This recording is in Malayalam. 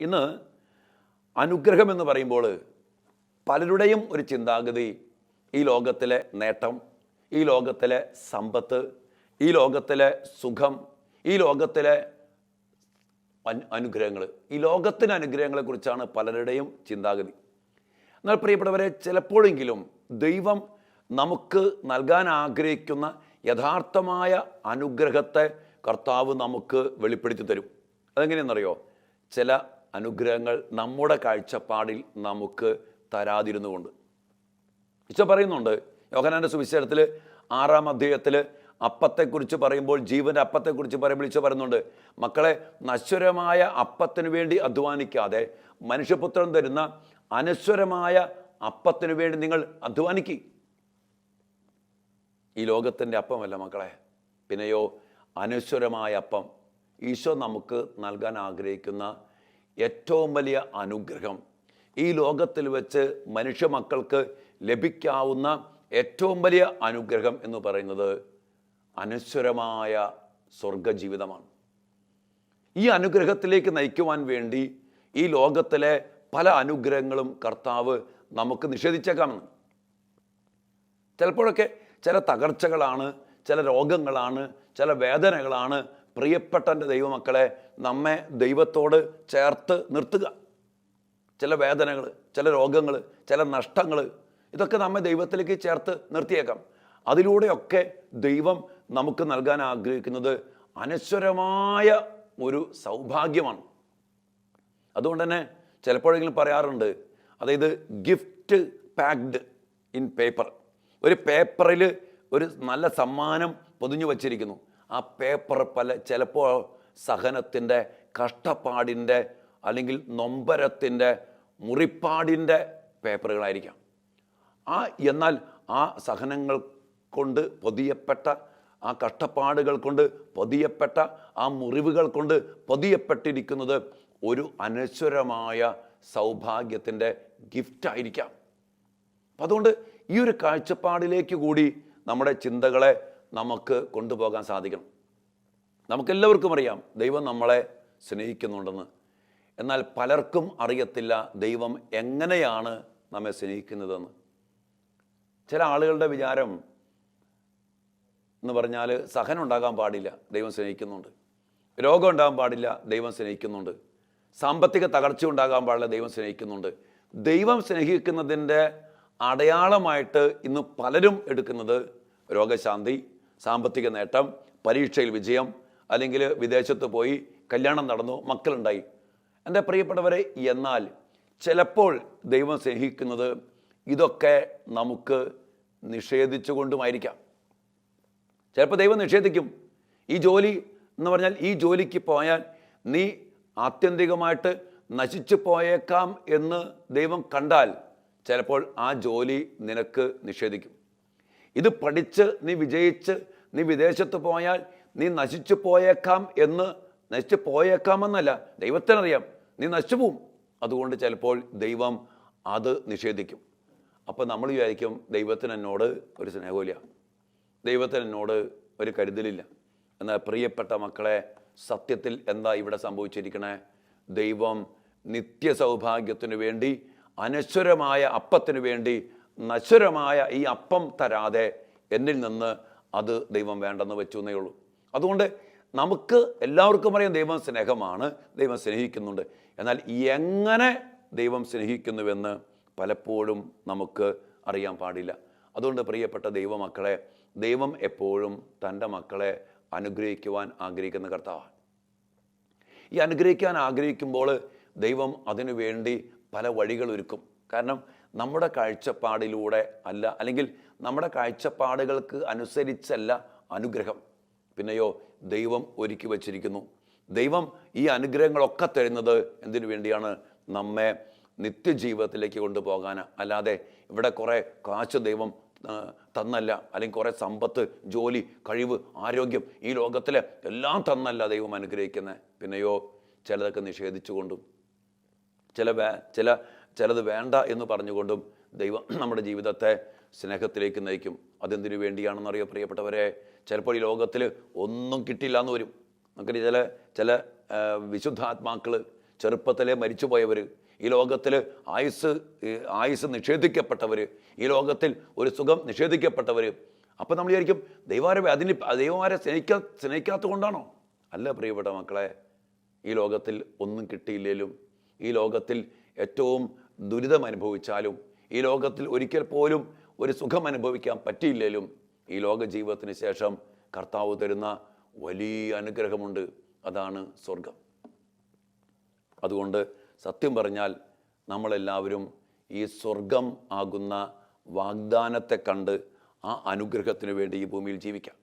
ഇന്ന് അനുഗ്രഹം എന്ന് പറയുമ്പോൾ പലരുടെയും ഒരു ചിന്താഗതി ഈ ലോകത്തിലെ നേട്ടം, ഈ ലോകത്തിലെ സമ്പത്ത്, ഈ ലോകത്തിലെ സുഖം, ഈ ലോകത്തിലെ അനുഗ്രഹങ്ങൾ, ഈ ലോകത്തിൻ്റെ അനുഗ്രഹങ്ങളെക്കുറിച്ചാണ് പലരുടെയും ചിന്താഗതി. എന്നാൽ പ്രിയപ്പെട്ടവരെ, ചിലപ്പോഴെങ്കിലും ദൈവം നമുക്ക് നൽകാൻ ആഗ്രഹിക്കുന്ന യഥാർത്ഥമായ അനുഗ്രഹത്തെ കർത്താവ് നമുക്ക് വെളിപ്പെടുത്തി തരും. അതെങ്ങനെയെന്നറിയോ? ചില അനുഗ്രഹങ്ങൾ നമ്മുടെ കാഴ്ചപ്പാടിൽ നമുക്ക് തരാതിരുന്നുകൊണ്ട്. ഈശോ പറയുന്നുണ്ട് യോഹന്നാന്റെ സുവിശേഷത്തിൽ 6-ാം അധ്യായത്തിൽ അപ്പത്തെക്കുറിച്ച് പറയുമ്പോൾ, ജീവൻ്റെ അപ്പത്തെക്കുറിച്ച് പറയുമ്പോൾ ഈശോ പറയുന്നുണ്ട്, മക്കളെ, നശ്വരമായ അപ്പത്തിനു വേണ്ടി അധ്വാനിക്കാതെ മനുഷ്യപുത്രൻ തരുന്ന അനശ്വരമായ അപ്പത്തിനു വേണ്ടി നിങ്ങൾ അധ്വാനിക്കുക. ഈ ലോകത്തിൻ്റെ അപ്പമല്ല മക്കളെ, പിന്നെയോ അനശ്വരമായ അപ്പം. ഈശോ നമുക്ക് നൽകാൻ ആഗ്രഹിക്കുന്ന ഏറ്റവും വലിയ അനുഗ്രഹം, ഈ ലോകത്തിൽ വെച്ച് മനുഷ്യ മക്കൾക്ക് ലഭിക്കാവുന്ന ഏറ്റവും വലിയ അനുഗ്രഹം എന്ന് പറയുന്നത് അനശ്വരമായ സ്വർഗജീവിതമാണ്. ഈ അനുഗ്രഹത്തിലേക്ക് നയിക്കുവാൻ വേണ്ടി ഈ ലോകത്തിലെ പല അനുഗ്രഹങ്ങളും കർത്താവ് നമുക്ക് നിഷേധിച്ചേക്കാമെന്ന്. ചിലപ്പോഴൊക്കെ ചില തകർച്ചകളാണ്, ചില രോഗങ്ങളാണ്, ചില വേദനകളാണ് പ്രിയപ്പെട്ട എൻ്റെ ദൈവമക്കളെ നമ്മെ ദൈവത്തോട് ചേർത്ത് നിർത്തുക. ചില വേദനകൾ, ചില രോഗങ്ങൾ, ചില നഷ്ടങ്ങൾ, ഇതൊക്കെ നമ്മെ ദൈവത്തിലേക്ക് ചേർത്ത് നിർത്തിയേക്കാം. അതിലൂടെയൊക്കെ ദൈവം നമുക്ക് നൽകാൻ ആഗ്രഹിക്കുന്നത് അനശ്വരമായ ഒരു സൗഭാഗ്യമാണ്. അതുകൊണ്ട് തന്നെ ചിലപ്പോഴെങ്കിലും പറയാറുണ്ട്, അതായത് ഗിഫ്റ്റ് പാക്ഡ് ഇൻ പേപ്പർ. ഒരു പേപ്പറിൽ ഒരു നല്ല സമ്മാനം പൊതിഞ്ഞു വച്ചിരിക്കുന്നു. ആ പേപ്പർ ചിലപ്പോൾ സഹനത്തിൻ്റെ, കഷ്ടപ്പാടിൻ്റെ, അല്ലെങ്കിൽ നൊമ്പരത്തിൻ്റെ, മുറിപ്പാടിൻ്റെ പേപ്പറുകളായിരിക്കാം. എന്നാൽ ആ സഹനങ്ങൾ കൊണ്ട് പൊതിയപ്പെട്ട, ആ കഷ്ടപ്പാടുകൾ കൊണ്ട് പൊതിയപ്പെട്ട, ആ മുറിവുകൾ കൊണ്ട് പൊതിയപ്പെട്ടിരിക്കുന്നത് ഒരു അനശ്വരമായ സൗഭാഗ്യത്തിൻ്റെ ഗിഫ്റ്റായിരിക്കാം. അപ്പം അതുകൊണ്ട് ഈ ഒരു കാഴ്ചപ്പാടിലേക്ക് കൂടി നമ്മുടെ ചിന്തകളെ നമുക്ക് കൊണ്ടുപോകാൻ സാധിക്കണം. നമുക്കെല്ലാവർക്കും അറിയാം ദൈവം നമ്മളെ സ്നേഹിക്കുന്നുണ്ടെന്ന്. എന്നാൽ പലർക്കും അറിയത്തില്ല ദൈവം എങ്ങനെയാണ് നമ്മെ സ്നേഹിക്കുന്നതെന്ന്. ചില ആളുകളുടെ വിചാരം എന്ന് പറഞ്ഞാൽ സഹനം ഉണ്ടാകാൻ പാടില്ല, ദൈവം സ്നേഹിക്കുന്നുണ്ട്. രോഗം ഉണ്ടാകാൻ പാടില്ല, ദൈവം സ്നേഹിക്കുന്നുണ്ട്. സാമ്പത്തിക തകർച്ച ഉണ്ടാകാൻ പാടില്ല, ദൈവം സ്നേഹിക്കുന്നുണ്ട്. ദൈവം സ്നേഹിക്കുന്നതിൻ്റെ അടയാളമായിട്ട് ഇന്ന് പലരും എടുക്കുന്നത് രോഗശാന്തി, സാമ്പത്തിക നേട്ടം, പരീക്ഷയിൽ വിജയം, അല്ലെങ്കിൽ വിദേശത്ത് പോയി കല്യാണം നടന്നു, മക്കളുണ്ടായി. എൻ്റെ പ്രിയപ്പെട്ടവരെ, എന്നാൽ ചിലപ്പോൾ ദൈവം സ്നേഹിക്കുന്നത് ഇതൊക്കെ നമുക്ക് നിഷേധിച്ചുകൊണ്ടുമായിരിക്കാം. ചിലപ്പോൾ ദൈവം നിഷേധിക്കും. ഈ ജോലി എന്ന് പറഞ്ഞാൽ, ഈ ജോലിക്ക് പോയാൽ നീ ആത്യന്തികമായിട്ട് നശിച്ചു പോയേക്കാം എന്ന് ദൈവം കണ്ടാൽ ചിലപ്പോൾ ആ ജോലി നിനക്ക് നിഷേധിക്കും. ഇത് പഠിച്ച് നീ വിജയിച്ച് നീ വിദേശത്ത് പോയാൽ നീ നശിച്ചു പോയേക്കാമെന്നല്ല, ദൈവത്തിനറിയാം നീ നശിച്ചു പോവും. അതുകൊണ്ട് ചിലപ്പോൾ ദൈവം അത് നിഷേധിക്കും. അപ്പോൾ നമ്മൾ വിചാരിക്കും ദൈവത്തിന് എന്നോട് ഒരു സ്നേഹമില്ല, ദൈവത്തിന് എന്നോട് ഒരു കരുതലില്ല. എന്നാൽ പ്രിയപ്പെട്ട മക്കളെ, സത്യത്തിൽ എന്താ ഇവിടെ സംഭവിച്ചിരിക്കണേ? ദൈവം നിത്യസൗഭാഗ്യത്തിനു വേണ്ടി, അനശ്വരമായ അപ്പത്തിനു വേണ്ടി നശ്വരമായ ഈ അപ്പം തരാതെ എന്നിൽ നിന്ന് അത് ദൈവം വേണ്ടെന്ന് വെച്ചു എന്നേ ഉള്ളൂ. അതുകൊണ്ട് നമുക്ക് എല്ലാവർക്കും അറിയാം ദൈവം സ്നേഹമാണ്, ദൈവം സ്നേഹിക്കുന്നുണ്ട്. എന്നാൽ എങ്ങനെ ദൈവം സ്നേഹിക്കുന്നുവെന്ന് പലപ്പോഴും നമുക്ക് അറിയാൻ പാടില്ല. അതുകൊണ്ട് പ്രിയപ്പെട്ട ദൈവമക്കളെ, ദൈവം എപ്പോഴും തൻ്റെ മക്കളെ അനുഗ്രഹിക്കുവാൻ ആഗ്രഹിക്കുന്ന കർത്താവാണ്. ഈ അനുഗ്രഹിക്കാൻ ആഗ്രഹിക്കുമ്പോൾ ദൈവം അതിനു വേണ്ടി പല വഴികളൊരുക്കും. കാരണം നമ്മുടെ കാഴ്ചപ്പാടിലൂടെ അല്ല, അല്ലെങ്കിൽ നമ്മുടെ കാഴ്ചപ്പാടുകൾക്ക് അനുസരിച്ചല്ല അനുഗ്രഹം. പിന്നെയോ ദൈവം ഒരുക്കി വച്ചിരിക്കുന്നു. ദൈവം ഈ അനുഗ്രഹങ്ങളൊക്കെ തരുന്നത് എന്തിനു വേണ്ടിയാണ്? നമ്മെ നിത്യജീവിതത്തിലേക്ക് കൊണ്ടുപോകാൻ. അല്ലാതെ ഇവിടെ കുറേ കാശ് ദൈവം തന്നല്ല, അല്ലെങ്കിൽ കുറേ സമ്പത്ത്, ജോലി, കഴിവ്, ആരോഗ്യം, ഈ ലോകത്തിലെ എല്ലാം തന്നല്ല ദൈവം അനുഗ്രഹിക്കുന്നത്. പിന്നെയോ ചിലതൊക്കെ നിഷേധിച്ചുകൊണ്ടും ചിലത് വേണ്ട എന്ന് പറഞ്ഞുകൊണ്ടും ദൈവം നമ്മുടെ ജീവിതത്തെ സ്നേഹത്തിലേക്ക് നയിക്കും. അതെന്തിനു വേണ്ടിയാണെന്നറിയോ പ്രിയപ്പെട്ടവരെ? ചിലപ്പോൾ ഈ ലോകത്തിൽ ഒന്നും കിട്ടില്ല എന്ന് വരും. നമുക്ക് ചില വിശുദ്ധാത്മാക്കൾ ചെറുപ്പത്തിലെ മരിച്ചുപോയവർ, ഈ ലോകത്തിൽ ആയുസ് നിഷേധിക്കപ്പെട്ടവർ, ഈ ലോകത്തിൽ ഒരു സുഖം നിഷേധിക്കപ്പെട്ടവർ. അപ്പം നമ്മൾ വിചാരിക്കും ദൈവമാരെ സ്നേഹിക്കാത്തത് കൊണ്ടാണോ? അല്ല പ്രിയപ്പെട്ട മക്കളെ, ഈ ലോകത്തിൽ ഒന്നും കിട്ടിയില്ലേലും, ഈ ലോകത്തിൽ ഏറ്റവും ദുരിതം അനുഭവിച്ചാലും, ഈ ലോകത്തിൽ ഒരിക്കൽ പോലും ഒരു സുഖം അനുഭവിക്കാൻ പറ്റിയില്ലേലും, ഈ ലോക ജീവിതത്തിന് ശേഷം കർത്താവ് തരുന്ന വലിയ അനുഗ്രഹമുണ്ട്. അതാണ് സ്വർഗം. അതുകൊണ്ട് സത്യം പറഞ്ഞാൽ നമ്മളെല്ലാവരും ഈ സ്വർഗം ആകുന്ന വാഗ്ദാനത്തെ കണ്ട് ആ അനുഗ്രഹത്തിന് വേണ്ടി ഈ ഭൂമിയിൽ ജീവിക്കാം.